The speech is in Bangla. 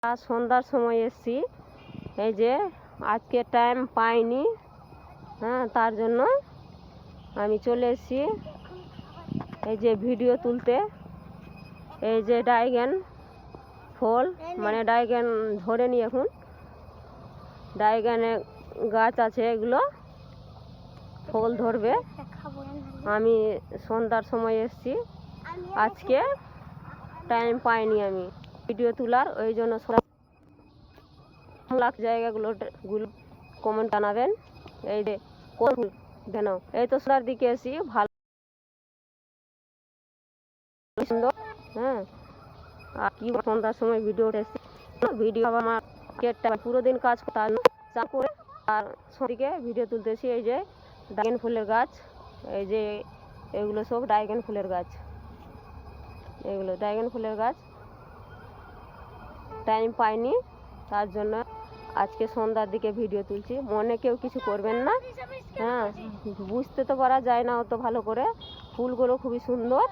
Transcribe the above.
আজ সন্ধ্যার সময় এসছি, এই যে আজকে টাইম পাইনি, হ্যাঁ, তার জন্য আমি চলে এসেছি এই যে ভিডিও তুলতে। এই যে ড্রাগন ফল, মানে ড্রাগন ধরেনি এখন, ড্রাগনের গাছ আছে, এগুলো ফল ধরবে। আমি সন্ধ্যার সময় এসেছি, আজকে টাইম পাইনি আমি ভিডিও তোলার, ওই জন্য জায়গাগুলো কমেন্ট জানাবেন। এই যে কেন এই তো সোনার দিকে এসি, ভালো সুন্দর, হ্যাঁ। আর কি সন্ধ্যার সময় ভিডিও এসেছি, ভিডিও আমার পুরো দিন কাজ চা করে আর সদিকে ভিডিও তুলতেছি। এই যে ড্রাগন ফুলের গাছ, এই যে এগুলো সব ড্রাগন ফুলের গাছ, এগুলো ড্রাগন ফুলের গাছ। টাইম পাইনি, তার জন্য আজকে সন্ধ্যার দিকে ভিডিও তুলছি। মনে কেউ কিছু করবেন না, হ্যাঁ, বুঝতে তো পারা যায় না অত ভালো করে। ফুলগুলো খুবই সুন্দর।